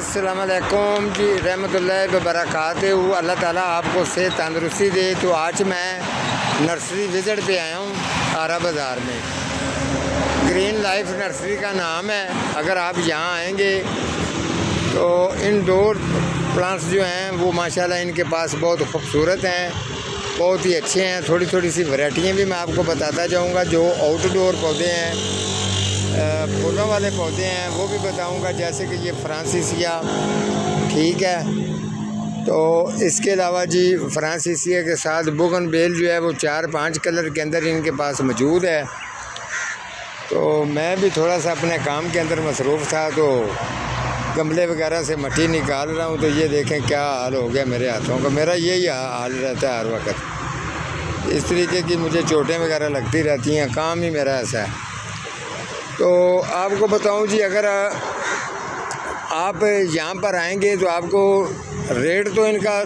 अस्सलामुअलैकुम जी रहमतुल्लाहि व बरकातहू। अल्लाह ताला आपको सेहत तंदरुस्ती दे। तो आज मैं नर्सरी विज़िट पे आया हूँ आरा बाज़ार में। ग्रीन लाइफ नर्सरी का नाम है। अगर आप यहाँ आएंगे तो इंडोर प्लांट्स जो हैं वो माशाल्लाह इनके पास बहुत खूबसूरत हैं, बहुत ही अच्छे हैं। थोड़ी थोड़ी सी वैरायटियाँ भी मैं आपको बताता जाऊँगा। जो आउटडोर पौधे हैं, फूलों वाले पौधे हैं, वो भी बताऊंगा। जैसे कि ये फ्रांसिसिया, ठीक है। तो इसके अलावा जी फ्रांसिसिया के साथ बोगनवेल जो है वो 4-5 कलर के अंदर इनके पास मौजूद है। तो मैं भी थोड़ा सा अपने काम के अंदर मसरूफ़ था, तो गमले वगैरह से मिट्टी निकाल रहा हूँ। तो ये देखें क्या हाल हो गया मेरे हाथों का। मेरा यही हाल रहता है हर वक्त। इस तरीके की मुझे चोटें वगैरह लगती रहती हैं, काम ही मेरा ऐसा है। तो आपको बताऊं जी, अगर आप यहाँ पर आएंगे तो आपको रेट तो इनका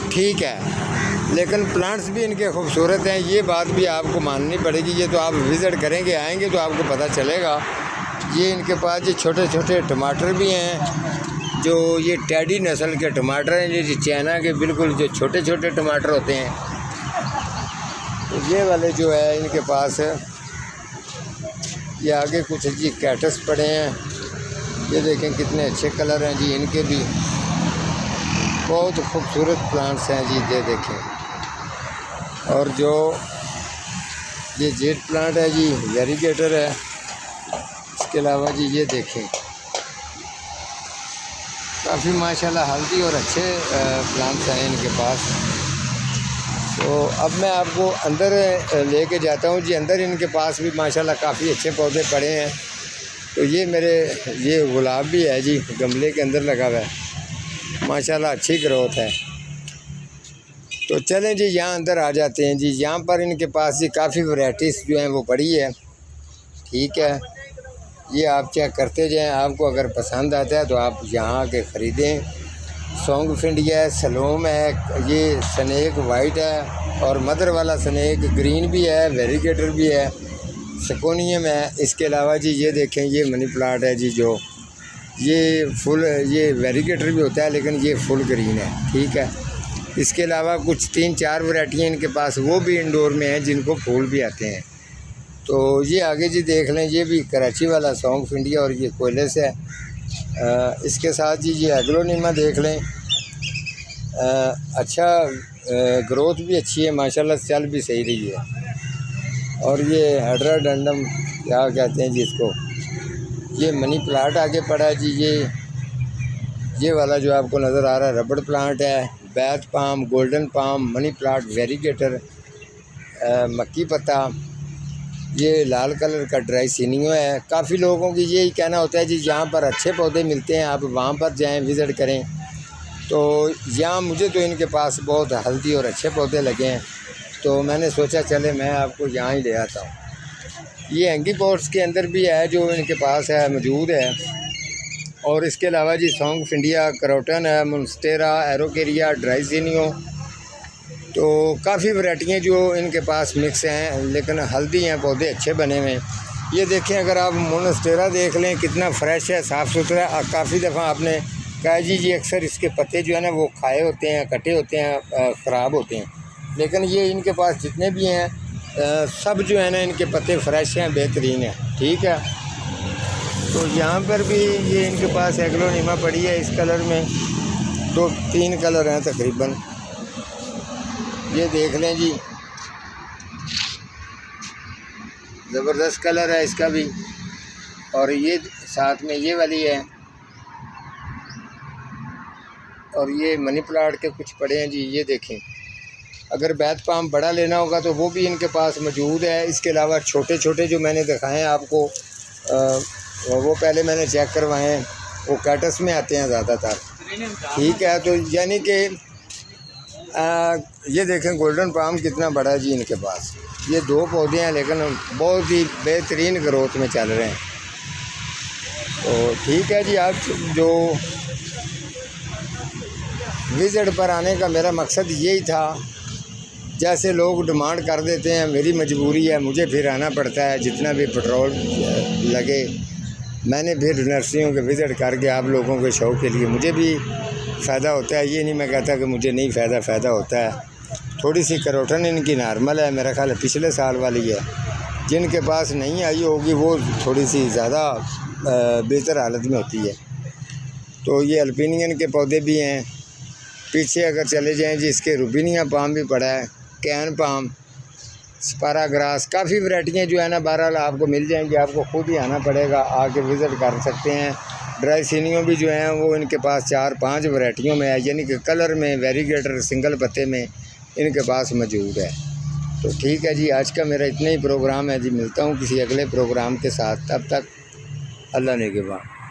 ठीक है, लेकिन प्लांट्स भी इनके खूबसूरत हैं। ये बात भी आपको माननी पड़ेगी। ये तो आप विज़िट करेंगे, आएंगे तो आपको पता चलेगा। ये इनके पास ये छोटे छोटे टमाटर भी हैं, जो ये टेडी नस्ल के टमाटर हैं, ये चाइना के बिल्कुल जो छोटे छोटे टमाटर होते हैं। तो ये वाले जो है इनके पास ये आगे कुछ जी कैक्टस पड़े हैं। ये देखें कितने अच्छे कलर हैं जी इनके भी, बहुत खूबसूरत प्लांट्स हैं जी। ये देखें, और जो ये जेट प्लांट है जी, वेरीगेटर है। इसके अलावा जी ये देखें काफ़ी माशाल्लाह हेल्दी और अच्छे प्लांट्स हैं इनके पास। तो अब मैं आपको अंदर लेके जाता हूँ जी। अंदर इनके पास भी माशाल्लाह काफ़ी अच्छे पौधे पड़े हैं। तो ये मेरे ये गुलाब भी है जी, गमले के अंदर लगा हुआ है, माशाल्लाह अच्छी ग्रोथ है। तो चलें जी यहाँ अंदर आ जाते हैं जी। यहाँ पर इनके पास जी काफ़ी वैरायटीज़ जो हैं वो पड़ी है, ठीक है। ये आप चेक करते जाएँ, आपको अगर पसंद आता है तो आप यहाँ आके ख़रीदें। सॉन्गफिंडिया है, सलोम है, ये स्नेक वाइट है, और मदर वाला स्नेक ग्रीन भी है, वेरीगेटर भी है, सिकोनियम है। इसके अलावा जी ये देखें ये मनी प्लांट है जी, जो ये फुल ये वेरीगेटर भी होता है, लेकिन ये फुल ग्रीन है, ठीक है। इसके अलावा कुछ 3-4 वैरायटियाँ इनके पास वो भी इंडोर में हैं, जिनको फूल भी आते हैं। तो ये आगे जी देख लें, ये भी कराची वाला सॉन्गफिंडिया और ये कोयलस है। इसके साथ जी ये एग्लोनिमा देख लें, अच्छा ग्रोथ भी अच्छी है माशाल्लाह, चल भी सही रही है। और ये हेड्राडेंडम क्या कहते हैं जी इसको, ये मनी प्लांट आगे पड़ा है जी। ये वाला जो आपको नज़र आ रहा है रबड़ प्लांट है, बैथ palm, golden palm, money plant, वेरीगेटर, मक्की पत्ता, ये लाल कलर का ड्राई सीनियो है। काफ़ी लोगों की यही कहना होता है जी यहाँ पर अच्छे पौधे मिलते हैं, आप वहाँ पर जाएं, विज़िट करें। तो यहाँ मुझे तो इनके पास बहुत हेल्दी और अच्छे पौधे लगे हैं, तो मैंने सोचा चले मैं आपको यहाँ ही ले आता हूँ। ये हैंगी पॉट्स के अंदर भी है जो इनके पास है, मौजूद है। और इसके अलावा जी सॉन्गफिंडिया, करोटन है, मुनस्टेरा, एरोकेरिया, ड्राई सीनियो। तो काफ़ी वैरायटियाँ जो इनके पास मिक्स हैं, लेकिन हल्दी हैं, पौधे अच्छे बने हुए हैं। ये देखें, अगर आप मोनस्टेरा देख लें कितना फ्रेश है, साफ़ सुथरा। काफ़ी दफ़ा आपने कहा जी अक्सर इसके पत्ते जो है ना वो खाए होते हैं, कटे होते हैं, ख़राब होते हैं, लेकिन ये इनके पास जितने भी हैं सब जो है ना इनके पत्ते फ्रेश हैं, बेहतरीन है, ठीक है। तो यहाँ पर भी ये इनके पास एग्लोनिमा पड़ी है, इस कलर में 2-3 कलर हैं तकरीबन। ये देख लें जी, ज़बरदस्त कलर है इसका भी। और ये साथ में ये वाली है, और ये मनी प्लांट के कुछ पड़े हैं जी। ये देखें, अगर बैथ पाम बड़ा लेना होगा तो वो भी इनके पास मौजूद है। इसके अलावा छोटे छोटे जो मैंने दिखाए हैं आपको, वो पहले मैंने चेक करवाए हैं, वो कैक्टस में आते हैं ज़्यादातर, ठीक है। तो यानी कि ये देखें गोल्डन पाम कितना बड़ा है जी इनके पास। ये 2 पौधे हैं, लेकिन बहुत ही बेहतरीन ग्रोथ में चल रहे हैं। तो ठीक है जी, आप जो विज़िट पर आने का मेरा मकसद यही था। जैसे लोग डिमांड कर देते हैं, मेरी मजबूरी है, मुझे फिर आना पड़ता है, जितना भी पेट्रोल लगे मैंने फिर नर्सरियों के विज़िट करके आप लोगों के शौक़ के लिए मुझे भी फ़ायदा होता है, ये नहीं मैं कहता कि मुझे नहीं फ़ायदा होता है। थोड़ी सी करोटन इनकी नॉर्मल है, मेरा ख्याल है पिछले साल वाली है। जिनके पास नहीं आई होगी वो थोड़ी सी ज़्यादा बेहतर हालत में होती है। तो ये अल्पिनियन के पौधे भी हैं। पीछे अगर चले जाएं जी, इसके रूबिनिया पाम भी पड़ा है, कैन पाम, स्पाराग्रास, काफ़ी वैरायटियाँ जो है ना बहरहाल आपको मिल जाएंगी। आपको खुद ही आना पड़ेगा, आके विज़िट कर सकते हैं। ड्राईसिनियो भी जो हैं वो इनके पास 4-5 वैरायटियों में है, यानी कि कलर में, वेरीगेटर, सिंगल पत्ते में इनके पास मौजूद है। तो ठीक है जी, आज का मेरा इतना ही प्रोग्राम है जी। मिलता हूँ किसी अगले प्रोग्राम के साथ, तब तक अल्लाह ने के बाद।